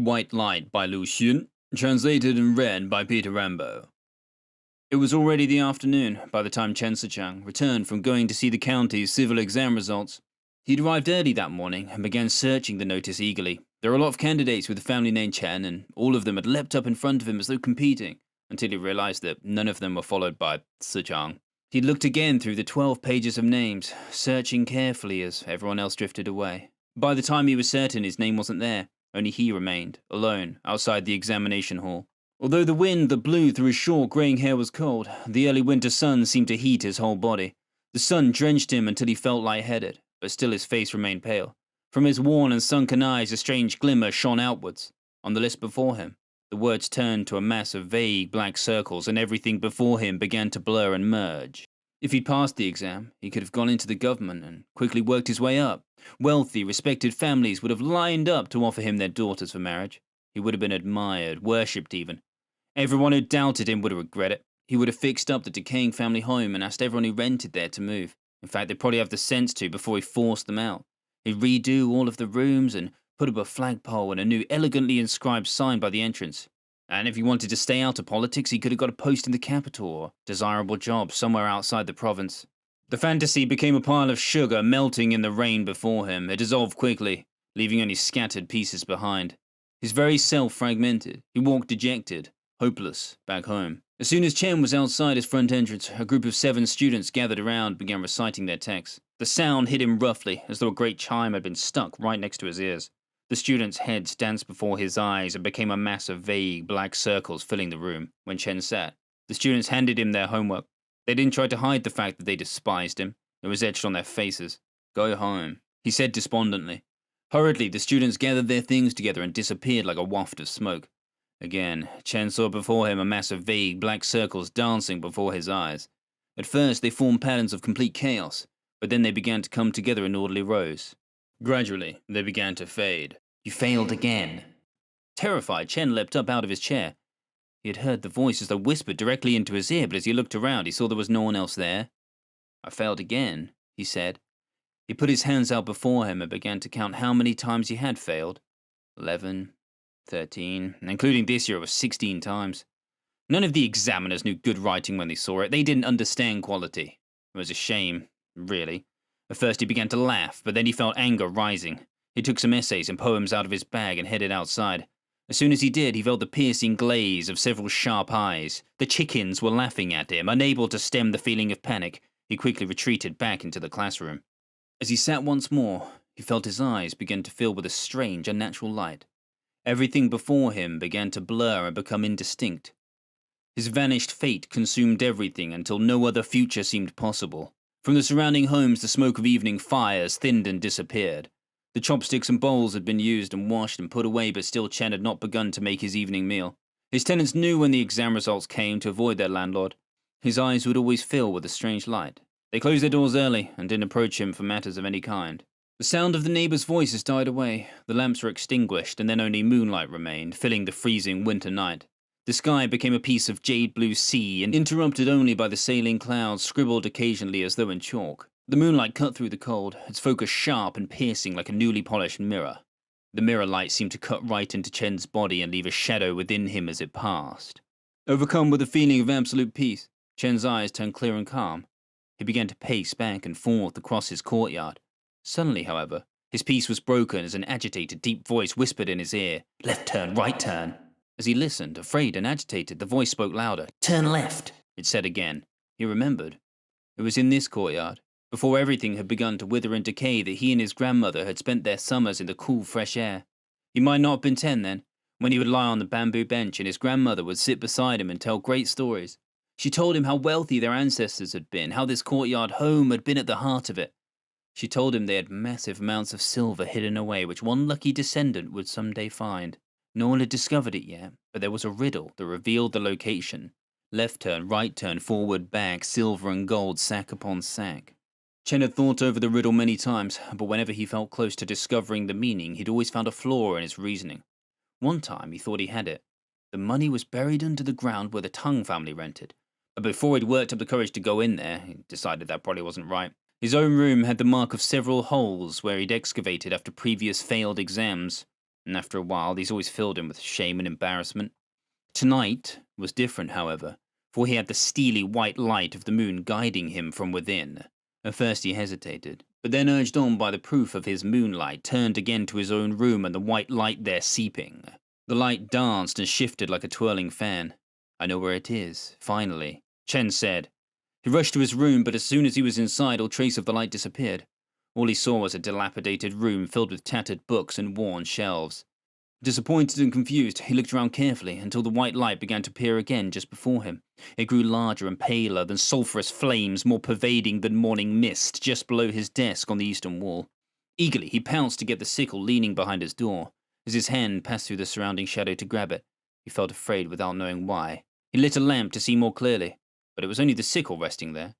White Light by Lu Xun, translated and read by Peter Rambo. It was already the afternoon by the time Chen Sichang returned from going to see the county's civil exam results. He'd arrived early that morning and began searching the notice eagerly. There were a lot of candidates with the family name Chen, and all of them had leapt up in front of him as though competing, until he realized that none of them were followed by Sichang. He'd looked again through the 12 pages of names, searching carefully as everyone else drifted away. By the time he was certain his name wasn't there, only he remained, alone, outside the examination hall. Although the wind that blew through his short greying hair was cold, the early winter sun seemed to heat his whole body. The sun drenched him until he felt lightheaded, but still his face remained pale. From his worn and sunken eyes a strange glimmer shone outwards. On the list before him, the words turned to a mass of vague black circles, and everything before him began to blur and merge. If he'd passed the exam, he could have gone into the government and quickly worked his way up. Wealthy, respected families would have lined up to offer him their daughters for marriage. He would have been admired, worshipped even. Everyone who doubted him would have regretted it. He would have fixed up the decaying family home and asked everyone who rented there to move. In fact, they'd probably have the sense to before he forced them out. He'd redo all of the rooms and put up a flagpole and a new elegantly inscribed sign by the entrance. And if he wanted to stay out of politics, he could have got a post in the capital or desirable job somewhere outside the province. The fantasy became a pile of sugar melting in the rain before him. It dissolved quickly, leaving only scattered pieces behind. His very self fragmented. He walked dejected, hopeless, back home. As soon as Chen was outside his front entrance, a group of 7 students gathered around and began reciting their texts. The sound hit him roughly, as though a great chime had been stuck right next to his ears. The students' heads danced before his eyes and became a mass of vague black circles filling the room. When Chen sat, the students handed him their homework. They didn't try to hide the fact that they despised him. It was etched on their faces. "Go home," he said despondently. Hurriedly, the students gathered their things together and disappeared like a waft of smoke. Again, Chen saw before him a mass of vague black circles dancing before his eyes. At first, they formed patterns of complete chaos, but then they began to come together in orderly rows. Gradually, they began to fade. "You failed again." Terrified, Chen leapt up out of his chair. He had heard the voice as though whispered directly into his ear, but as he looked around, he saw there was no one else there. "I failed again," he said. He put his hands out before him and began to count how many times he had failed. 11, 13, including this year it was 16 times. None of the examiners knew good writing when they saw it. They didn't understand quality. It was a shame, really. At first he began to laugh, but then he felt anger rising. He took some essays and poems out of his bag and headed outside. As soon as he did, he felt the piercing glaze of several sharp eyes. The chickens were laughing at him. Unable to stem the feeling of panic, he quickly retreated back into the classroom. As he sat once more, he felt his eyes begin to fill with a strange, unnatural light. Everything before him began to blur and become indistinct. His vanished fate consumed everything until no other future seemed possible. From the surrounding homes, the smoke of evening fires thinned and disappeared. The chopsticks and bowls had been used and washed and put away, but still Chen had not begun to make his evening meal. His tenants knew when the exam results came to avoid their landlord. His eyes would always fill with a strange light. They closed their doors early and didn't approach him for matters of any kind. The sound of the neighbors' voices died away. The lamps were extinguished, and then only moonlight remained, filling the freezing winter night. The sky became a piece of jade-blue sea, and interrupted only by the sailing clouds scribbled occasionally as though in chalk. The moonlight cut through the cold, its focus sharp and piercing like a newly polished mirror. The mirror light seemed to cut right into Chen's body and leave a shadow within him as it passed. Overcome with a feeling of absolute peace, Chen's eyes turned clear and calm. He began to pace back and forth across his courtyard. Suddenly, however, his peace was broken as an agitated, deep voice whispered in his ear, "Left turn, right turn." As he listened, afraid and agitated, the voice spoke louder. "Turn left," it said again. He remembered. It was in this courtyard, before everything had begun to wither and decay, that he and his grandmother had spent their summers in the cool, fresh air. He might not have been 10 then, when he would lie on the bamboo bench and his grandmother would sit beside him and tell great stories. She told him how wealthy their ancestors had been, how this courtyard home had been at the heart of it. She told him they had massive amounts of silver hidden away, which one lucky descendant would someday find. No one had discovered it yet, but there was a riddle that revealed the location. Left turn, right turn, forward, back, silver and gold, sack upon sack. Chen had thought over the riddle many times, but whenever he felt close to discovering the meaning, he'd always found a flaw in his reasoning. One time, he thought he had it. The money was buried under the ground where the Tang family rented. But before he'd worked up the courage to go in there, he decided that probably wasn't right. His own room had the mark of several holes where he'd excavated after previous failed exams. and after a while these always filled him with shame and embarrassment. Tonight was different, however, for he had the steely white light of the moon guiding him from within. At first he hesitated, but then, urged on by the proof of his moonlight, turned again to his own room and the white light there seeping. The light danced and shifted like a twirling fan. "I know where it is, finally," Chen said. He rushed to his room, but as soon as he was inside, all trace of the light disappeared. All he saw was a dilapidated room filled with tattered books and worn shelves. Disappointed and confused, he looked around carefully until the white light began to appear again just before him. It grew larger and paler than sulphurous flames, more pervading than morning mist, just below his desk on the eastern wall. Eagerly, he pounced to get the sickle leaning behind his door. As his hand passed through the surrounding shadow to grab it, he felt afraid without knowing why. He lit a lamp to see more clearly, but it was only the sickle resting there.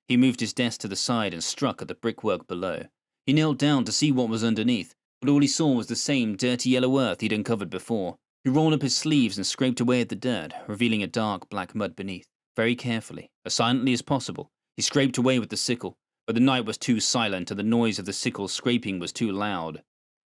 He moved his desk to the side and struck at the brickwork below. He knelt down to see what was underneath, but all he saw was the same dirty yellow earth he'd uncovered before. He rolled up his sleeves and scraped away at the dirt, revealing a dark black mud beneath. Very carefully, as silently as possible, he scraped away with the sickle, but the night was too silent and the noise of the sickle's scraping was too loud.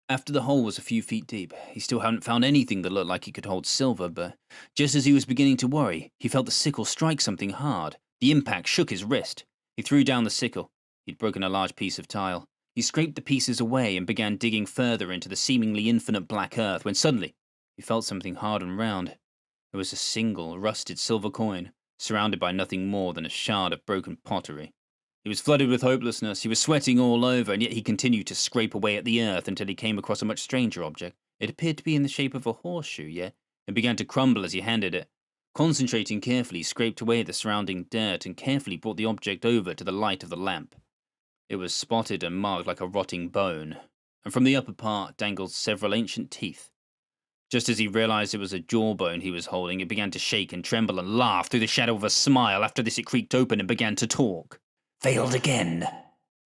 After the hole was a few feet deep, he still hadn't found anything that looked like it could hold silver, but just as he was beginning to worry, he felt the sickle strike something hard. The impact shook his wrist. He threw down the sickle. He'd broken a large piece of tile. He scraped the pieces away and began digging further into the seemingly infinite black earth when suddenly he felt something hard and round. It was a single, rusted silver coin, surrounded by nothing more than a shard of broken pottery. He was flooded with hopelessness, he was sweating all over, and yet he continued to scrape away at the earth until he came across a much stranger object. It appeared to be in the shape of a horseshoe, yet it began to crumble as he handled it. Concentrating carefully, he scraped away the surrounding dirt and carefully brought the object over to the light of the lamp. It was spotted and marked like a rotting bone, and from the upper part dangled several ancient teeth. Just as he realized it was a jawbone he was holding, it began to shake and tremble and laugh through the shadow of a smile. After this, it creaked open and began to talk. "Failed again."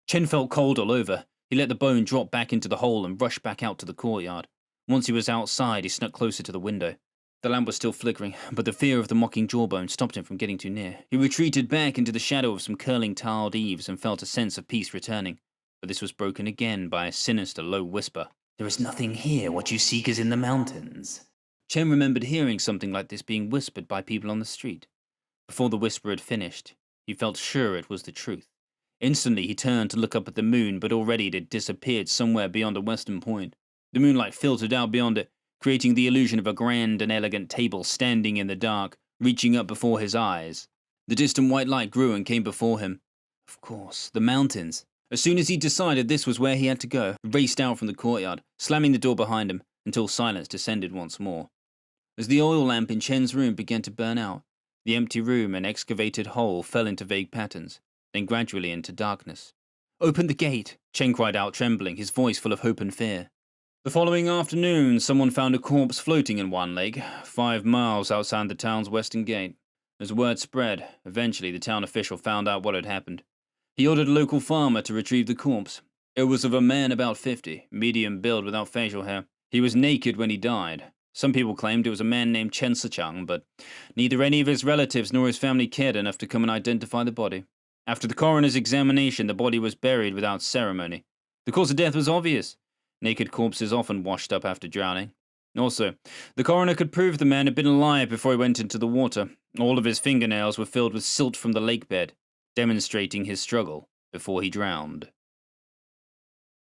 Chen felt cold all over. He let the bone drop back into the hole and rushed back out to the courtyard. Once he was outside, he snuck closer to the window. The lamp was still flickering, but the fear of the mocking jawbone stopped him from getting too near. He retreated back into the shadow of some curling tiled eaves and felt a sense of peace returning. But this was broken again by a sinister low whisper. "There is nothing here. What you seek is in the mountains." Chen remembered hearing something like this being whispered by people on the street. Before the whisper had finished, he felt sure it was the truth. Instantly, he turned to look up at the moon, but already it had disappeared somewhere beyond the western point. The moonlight filtered out beyond it, creating the illusion of a grand and elegant table standing in the dark, reaching up before his eyes. The distant white light grew and came before him. Of course, the mountains. As soon as he decided this was where he had to go, he raced out from the courtyard, slamming the door behind him, until silence descended once more. As the oil lamp in Chen's room began to burn out, the empty room and excavated hole fell into vague patterns, then gradually into darkness. "Open the gate!" Chen cried out, trembling, his voice full of hope and fear. The following afternoon, someone found a corpse floating in one lake, 5 miles outside the town's western gate. As word spread, eventually the town official found out what had happened. He ordered a local farmer to retrieve the corpse. It was of a man about 50, medium build without facial hair. He was naked when he died. Some people claimed it was a man named Chen Sichang, but neither any of his relatives nor his family cared enough to come and identify the body. After the coroner's examination, the body was buried without ceremony. The cause of death was obvious. Naked corpses often washed up after drowning. Also, the coroner could prove the man had been alive before he went into the water. All of his fingernails were filled with silt from the lake bed, demonstrating his struggle before he drowned.